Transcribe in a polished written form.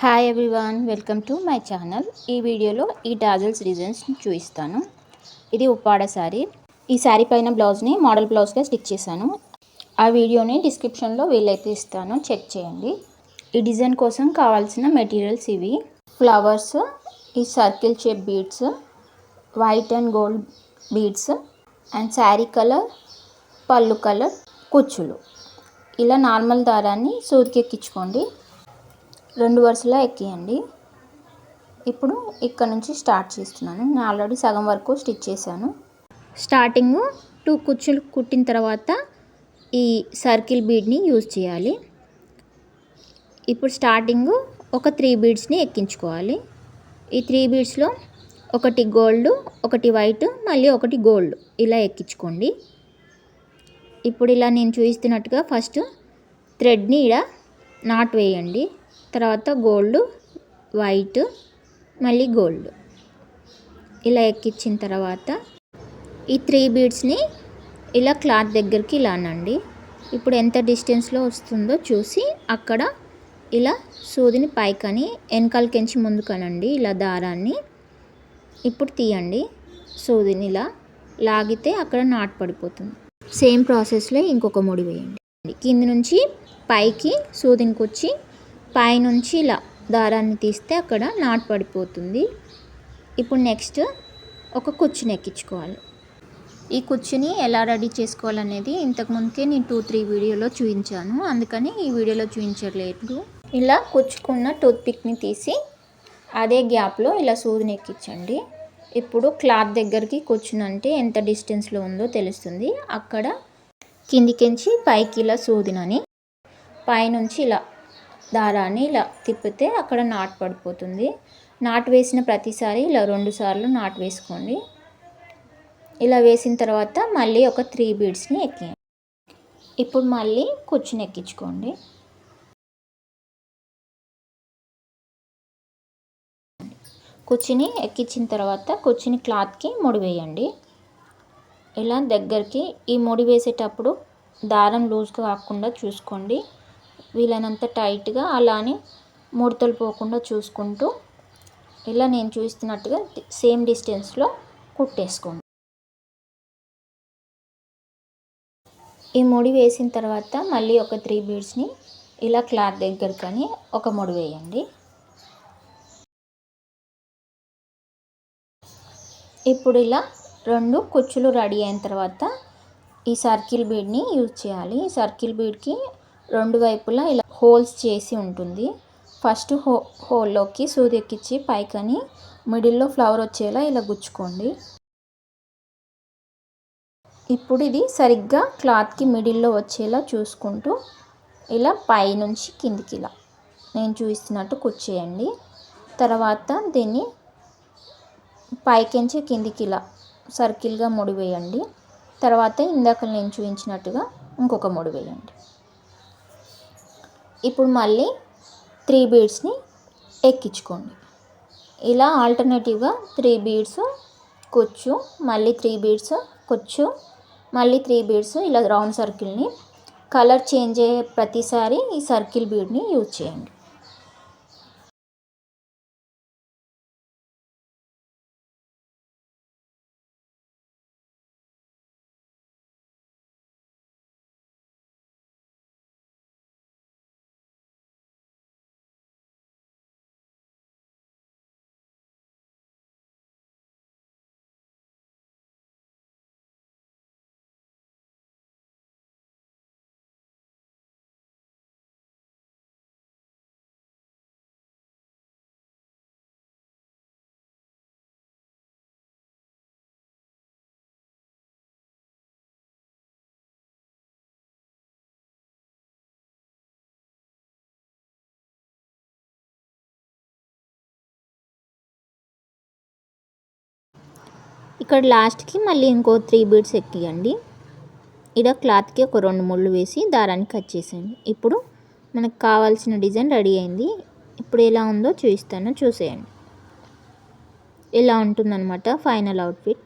Hi everyone, welcome to my channel. ఈ వీడియోలో ఈ టాజల్స్ డిజైన్స్ని చూపిస్తాను. ఇది ఉప్పాడ శారీ. ఈ శారీ పైన బ్లౌజ్ని మోడల్ బ్లౌజ్గా స్టిచ్ చేశాను. ఆ వీడియోని డిస్క్రిప్షన్లో వీలైతే ఇస్తాను, చెక్ చేయండి. ఈ డిజైన్ కోసం కావాల్సిన మెటీరియల్స్ ఇవి: ఫ్లవర్స్, ఈ circle shape beads, white and gold beads, and sari colour, పళ్ళు కలర్, కుచ్చులు. ఇలా నార్మల్ దారాన్ని సూదికి ఎక్కించుకోండి. 2 వరుసలా ఎక్కియండి. ఇప్పుడు ఇక్కడ నుంచి స్టార్ట్ చేస్తున్నాను. నేను ఆల్రెడీ సగం వరకు స్టిచ్ చేశాను. స్టార్టింగ్ 2 కుచ్చులు కుట్టిన తర్వాత ఈ సర్కిల్ బీడ్ని యూజ్ చేయాలి. ఇప్పుడు స్టార్టింగ్ ఒక 3 బీడ్స్ని ఎక్కించుకోవాలి. ఈ 3 బీడ్స్లో ఒకటి గోల్డ్, ఒకటి వైట్, మళ్ళీ ఒకటి గోల్డ్, ఇలా ఎక్కించుకోండి. ఇప్పుడు ఇలా నేను చూపిస్తున్నట్టుగా ఫస్ట్ థ్రెడ్ని ఇలా నాట్ వేయండి. తర్వాత గోల్డ్, వైట్, మళ్ళీ గోల్డ్, ఇలా ఎక్కించిన తర్వాత ఈ 3 బీడ్స్ని ఇలా క్లాత్ దగ్గరికి ఇలా అనండి. ఇప్పుడు ఎంత డిస్టెన్స్లో వస్తుందో చూసి అక్కడ ఇలా సూదిని పైకని వెనకాలకించి ముందుకనండి, ఇలా దారాన్ని. ఇప్పుడు తీయండి. సూదిని ఇలా లాగితే అక్కడ నాట్ పడిపోతుంది. సేమ్ ప్రాసెస్లో ఇంకొక ముడి వేయండి. కింది నుంచి పైకి సూదిని కుచ్చి పైనుంచి ఇలా దారాన్ని తీస్తే అక్కడ నాట్ పడిపోతుంది. ఇప్పుడు నెక్స్ట్ ఒక కుచ్చుని ఎక్కించుకోవాలి. ఈ కుచ్చుని ఎలా రెడీ చేసుకోవాలనేది ఇంతకుముందుకే నేను 2-3 వీడియోలో చూపించాను, అందుకని ఈ వీడియోలో చూపించలేదు. ఇలా కుచ్చుకున్న టూత్పిక్ని తీసి అదే గ్యాప్లో ఇలా సూదిని ఎక్కించండి. ఇప్పుడు క్లాత్ దగ్గరికి కూర్చునంటే ఎంత డిస్టెన్స్లో ఉందో తెలుస్తుంది. అక్కడ కిందికించి పైకి ఇలా సూదినని పైనుంచి ఇలా దారాన్ని ఇలా తిప్పితే అక్కడ నాట్ పడిపోతుంది. నాట్ వేసిన ప్రతిసారి ఇలా 2 సార్లు నాట్ వేసుకోండి. ఇలా వేసిన తర్వాత మళ్ళీ ఒక 3 బీడ్స్ని ఎక్కియండి. ఇప్పుడు మళ్ళీ కుచ్చుని ఎక్కించుకోండి. కుచ్చుని ఎక్కించిన తర్వాత కుచ్చుని క్లాత్కి ముడి వేయండి. ఇలా దగ్గరికి ఈ ముడి వేసేటప్పుడు దారం లూజ్గా కాకుండా చూసుకోండి. వీలైనంత టైట్గా, అలానే ముడతలు పోకుండా చూసుకుంటూ ఇలా నేను చూస్తున్నట్టుగా సేమ్ డిస్టెన్స్లో కుట్టేసుకోండి. ఈ ముడి వేసిన తర్వాత మళ్ళీ ఒక 3 బీడ్స్ని ఇలా క్లాత్ దగ్గరకని ఒక ముడి వేయండి. ఇప్పుడు ఇలా 2 కుచ్చులు రెడీ అయిన తర్వాత ఈ సర్కిల్ బీడ్ని యూజ్ చేయాలి. ఈ సర్కిల్ బీడ్కి 2 వైపులా ఇలా హోల్స్ చేసి ఉంటుంది. ఫస్ట్ హోల్లోకి సూది ఎక్కించి పైకని మిడిల్లో ఫ్లవర్ వచ్చేలా ఇలా గుచ్చుకోండి. ఇప్పుడు ఇది సరిగ్గా క్లాత్కి మిడిల్లో వచ్చేలా చూసుకుంటూ ఇలా పైనుంచి కిందికి ఇలా నేను చూపిస్తున్నట్టు కుచ్చేయండి. తర్వాత దీన్ని పైకించి కిందికి ఇలా సర్కిల్గా ముడి వేయండి. తర్వాత ఇందాక నేను చూపించినట్టుగా ఇంకొక ముడి వేయండి. ఇప్పుడు మళ్ళీ 3 బీడ్స్ని ఎక్కించుకోండి. ఇలా ఆల్టర్నేటివ్గా 3 బీడ్స్ కుచ్చు, మళ్ళీ 3 బీడ్స్ కుచ్చు, మళ్ళీ 3 బీడ్స్, ఇలా రౌండ్ సర్కిల్ని కలర్ చేంజ్ అయ్యే ప్రతిసారి ఈ సర్కిల్ బీడ్ని యూజ్ చేయండి. ఇక్కడ లాస్ట్కి మళ్ళీ ఇంకో 3 బీడ్స్ ఎక్కియండి. ఇలా క్లాత్కి ఒక 2 ముళ్ళు వేసి దారాన్ని కట్ చేసేయండి. ఇప్పుడు మనకు కావాల్సిన డిజైన్ రెడీ అయింది. ఇప్పుడు ఎలా ఉందో చూపిస్తాను, చూసేయండి. ఇలా ఉంటుందన్నమాట ఫైనల్ అవుట్ఫిట్.